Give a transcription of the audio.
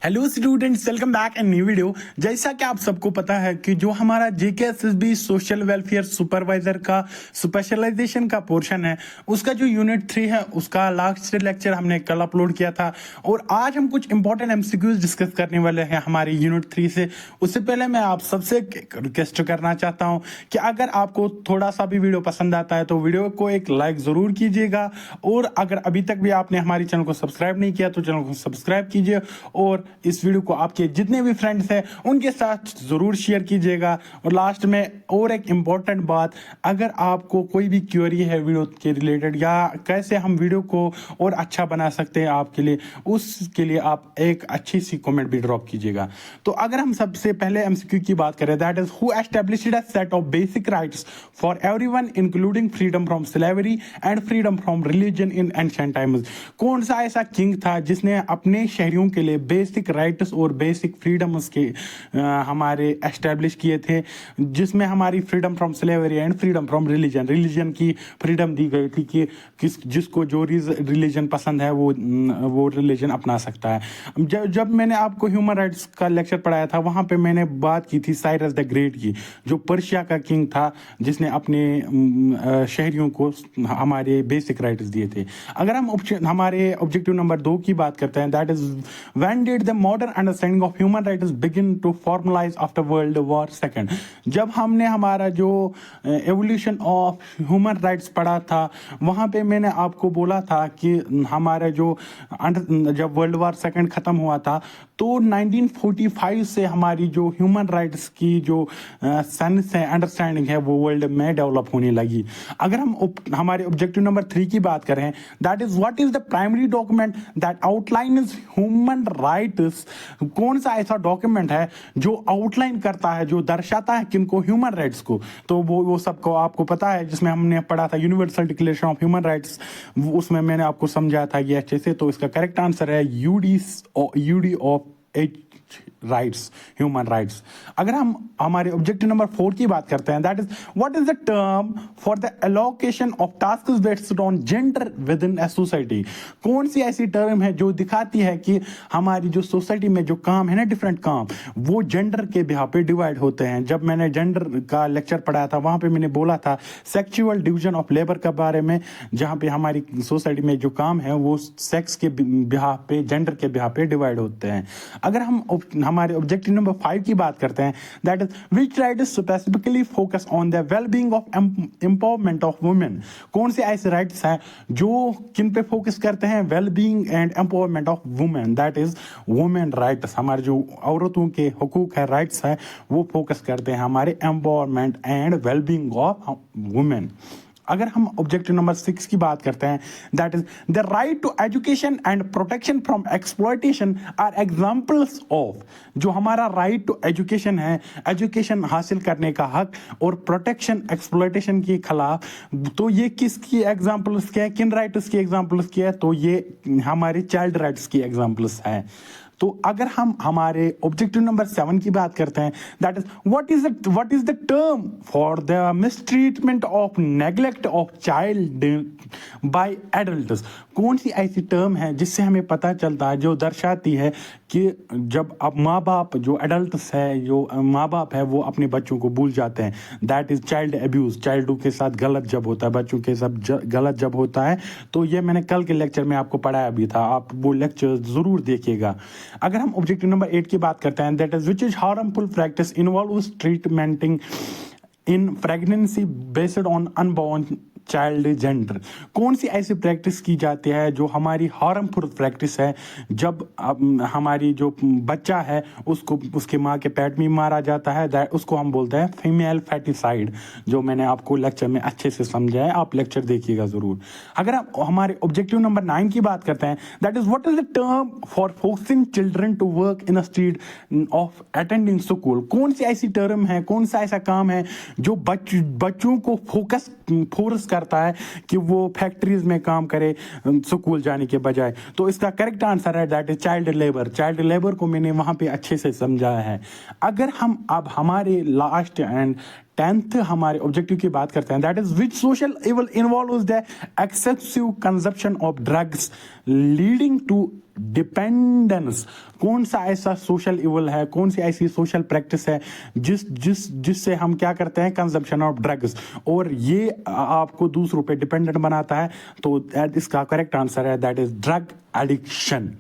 Hello students, welcome back in new video. जैसा कि आप सबको पता है कि जो हमारा जेकेएसएसबी सोशल वेलफेयर सुपरवाइजर का स्पेशलाइजेशन का पोर्शन है, उसका जो यूनिट 3 है, उसका लास्ट लेक्चर हमने कल अपलोड किया था और आज हम कुछ इंपॉर्टेंट एमसीक्यूज डिस्कस करने वाले हैं हमारे यूनिट 3 से। उससे पहले मैं आप सबसे रिक्वेस्ट करना चाहता हूं कि अगर आपको थोड़ा सा भी वीडियो पसंद आता है तो वीडियो को एक लाइक जरूर कीजिएगा और अगर अभी तक भी आपने हमारे चैनल को सब्सक्राइब नहीं किया तो चैनल को सब्सक्राइब कीजिए और इस वीडियो को आपके जितने भी फ्रेंड्स हैं उनके साथ जरूर शेयर कीजिएगा। और लास्ट में और एक इंपॉर्टेंट बात, अगर आपको कोई भी क्वेरी है वीडियो के रिलेटेड या कैसे हम वीडियो को और अच्छा बना सकते हैं आपके लिए, उसके लिए आप एक अच्छी सी कमेंट भी ड्रॉप कीजिएगा। तो अगर हम सबसे पहले एमसीक्यू की बात करें, that is who established a set of basic rights for everyone including freedom from slavery and freedom from religion in ancient times. कौन सा ऐसा किंग था जिसने अपने शहरियों के लिए बेसिक राइट्स और बेसिक फ्रीडम्स के हमारे एस्टैब्लिश किए थे, जिसमें हमारी freedom from slavery and freedom from religion की फ्रीडम दी गई थी कि जिसको जो रिलीजन पसंद है वो रिलीजन अपना सकता है। जब मैंने आपको ह्यूमन राइट्स का लेक्चर पढ़ाया था, वहां पे मैंने बात की थी साइरस द ग्रेट की, जो पर्शिया का किंग था जिसने अपने शहरियों को हमारे बेसिक राइट्स दिए थे। अगर हम हमारे ऑब्जेक्टिव नंबर 2 की बात करते हैं, that is when did the modern understanding of human rights begin to formalize after world war second. जब हमने हमारा जो एवोल्यूशन ऑफ ह्यूमन राइट्स पढ़ा था, वहां पे मैंने आपको बोला था कि हमारा जो जब वर्ल्ड वॉर सेकंड खत्म हुआ था तो 1945 से हमारी जो ह्यूमन राइट्स की जो सेंस है, अंडरस्टैंडिंग है, वो वर्ल्ड में डेवलप होने लगी। अगर हम हमारे ऑब्जेक्टिव नंबर 3 की बात करें, that is what is the primary document that outlines human rights. कौन सा ऐसा डॉक्यूमेंट है जो आउटलाइन करता है, जो दर्शाता है किनको, ह्यूमन राइट्स को। तो वो सबको आपको पता है, जिसमें हमने पढ़ा था universal declaration of human rights, उसमें मैंने आपको समझाया था ये अच्छे से। तो इसका करेक्ट आंसर है UD of rights, human rights. अगर हम हमारे ऑब्जेक्टिव नंबर 4 की बात करते हैं, that is what is the term for the allocation of tasks based on gender with in a society. कौन सी ऐसी टर्म है जो दिखाती है कि हमारी जो सोसाइटी में जो काम है ना, डिफरेंट काम, वो जेंडर के बिहार पे डिवाइड होते हैं। जब मैंने जेंडर का लेक्चर पढ़ाया था, वहां पे मैंने बोला था सेक्सुअल डिवीजन ऑफ लेबर के बारे में, जहां पे हमारी सोसाइटी में जो काम है वो सेक्स के बिहार पे, जेंडर के बिहार पे डिवाइड होते हैं। अगर हम हमारे ऑब्जेक्टिव नंबर 5 की बात करते हैं, that is which right is specifically focus on the wellbeing of empowerment of women. कौन से ऐसे राइट्स हैं जो किन पे फोकस करते हैं, wellbeing and empowerment of women, that is women rights. हमारे जो औरतों के हुकूक है, राइट्स है, वो फोकस करते हैं हमारे empowerment and wellbeing of women. अगर हम ऑब्जेक्टिव नंबर 6 की बात करते हैं, that is the right to education and protection from exploitation are examples of. जो हमारा राइट टू एजुकेशन है, एजुकेशन हासिल करने का हक, और प्रोटेक्शन एक्सप्लॉयटेशन के खिलाफ, तो ये किसकी एग्जांपल्स के हैं, किन राइट्स की एग्जांपल्स की है, तो ये हमारे चाइल्ड राइट्स की एग्जांपल्स है। तो अगर हम हमारे ऑब्जेक्टिव नंबर 7 की बात करते हैं, that is what is the term for the mistreatment of neglect of child by adults. कौन सी ऐसी टर्म है जिससे हमें पता चलता है, जो दर्शाती है कि जब अब माँ बाप, जो एडल्ट्स है, जो माँ बाप है, वो अपने बच्चों को भूल जाते हैं, दैट इज चाइल्ड अब्यूज। चाइल्डों के साथ गलत जब होता है, बच्चों के साथ गलत जब होता है। तो ये मैंने कल के लेक्चर में आपको पढ़ाया भी था, आप वो लेक्चर जरूर देखिएगा। अगर हम ऑब्जेक्टिव नंबर 8 की बात करते हैं, that is which is harmful practice involves treatmenting in pregnancy based on unborn child gender. कौन सी ऐसी प्रैक्टिस की जाती है जो हमारी हार्मफुल प्रैक्टिस है, जब हमारी जो बच्चा है उसको उसके माँ के पेट में मारा जाता है, उसको हम बोलते हैं फीमेल फैटिसाइड, जो मैंने आपको लेक्चर में अच्छे से समझाया है, आप लेक्चर देखिएगा जरूर। अगर आप हमारे ऑब्जेक्टिव नंबर 9 की बात करते हैं, that is what is the term for forcing children to work in a street of attending school. कौन सी ऐसी टर्म है, कौन सा ऐसा काम है जो बच्चों को फोर्स करता है कि वो फैक्ट्रीज में काम करे स्कूल जाने के बजाय। तो इसका करेक्ट आंसर है that is child labour. Child labour को मैंने वहां पे अच्छे से समझाया है। अगर हम अब हमारे लास्ट एंड 10th हमारे ऑब्जेक्टिव की बात करते हैं, that is which social evil involves the excessive consumption of drugs leading to dependence. कौन सा ऐसा सोशल इवल है, कौन सी ऐसी सोशल प्रैक्टिस है जिससे हम क्या करते हैं, कंजम्पशन ऑफ ड्रग्स, और ये आपको दूसरों पे डिपेंडेंट बनाता है। तो इसका करेक्ट आंसर है दैट इज ड्रग एडिक्शन।